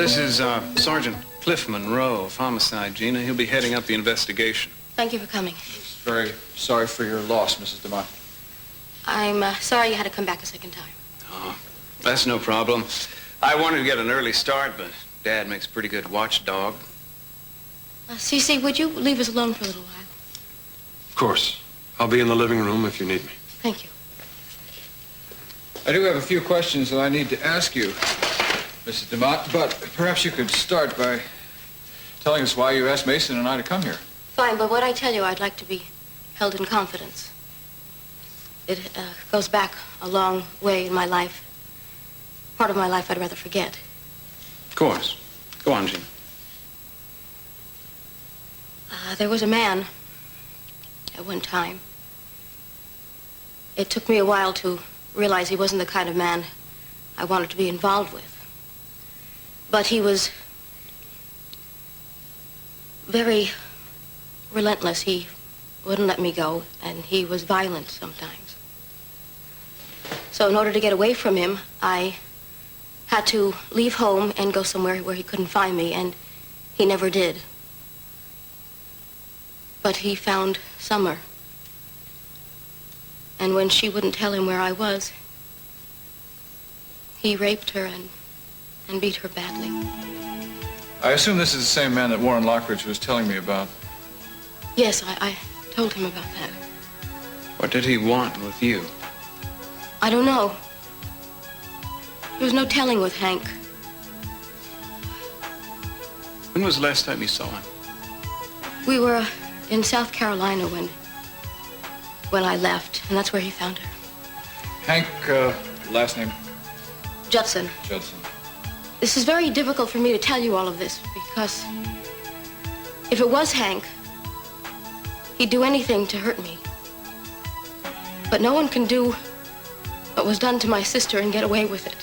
This is Sergeant Cliff Monroe of Homicide, Gina. He'll be heading up the investigation. Thank you for coming. Very sorry for your loss, Mrs. DeMott. I'm sorry you had to come back a second time. Oh, that's no problem. I wanted to get an early start, but Dad makes a pretty good watchdog. Cece, would you leave us alone for a little while? Of course. I'll be in the living room if you need me. Thank you. I do have a few questions that I need to ask you, Mrs. DeMott, but perhaps you could start by telling us why you asked Mason and I to come here. Fine, but what I tell you, I'd like to be held in confidence. It goes back a long way in my life. Part of my life I'd rather forget. Of course. Go on, Gina. There was a man at one time. It took me a while to realize he wasn't the kind of man I wanted to be involved with. But he was very relentless. He wouldn't let me go, and he was violent sometimes. So in order to get away from him, I had to leave home and go somewhere where he couldn't find me, and he never did. But he found Summer. And when she wouldn't tell him where I was, he raped her and beat her badly. I assume this is the same man that Warren Lockridge was telling me about. Yes, I told him about that. What did he want with you? I don't know. There was no telling with Hank. When was the last time you saw him? We were in South Carolina when I left, and that's where he found her. Hank, last name? Judson. Judson. This is very difficult for me to tell you all of this, because if it was Hank, he'd do anything to hurt me. But no one can do what was done to my sister and get away with it.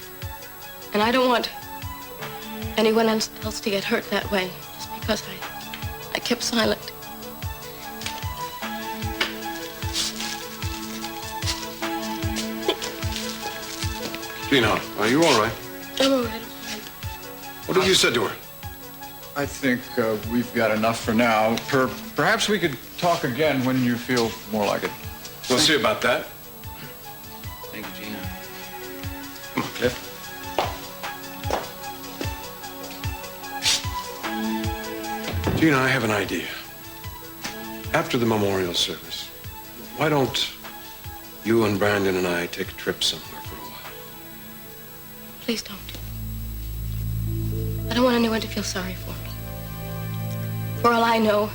And I don't want anyone else to get hurt that way, just because I kept silent. Gina, are you all right? I'm all right. What have you said to her? I think we've got enough for now. Perhaps we could talk again when you feel more like it. We'll see about that. Thank you, Gina. Come on, Cliff. Gina, I have an idea. After the memorial service, why don't you and Brandon and I take a trip somewhere for a while? Please don't. I don't want anyone to feel sorry for me. For all I know,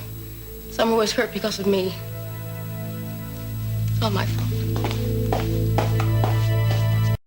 Summer was hurt because of me. It's all my fault.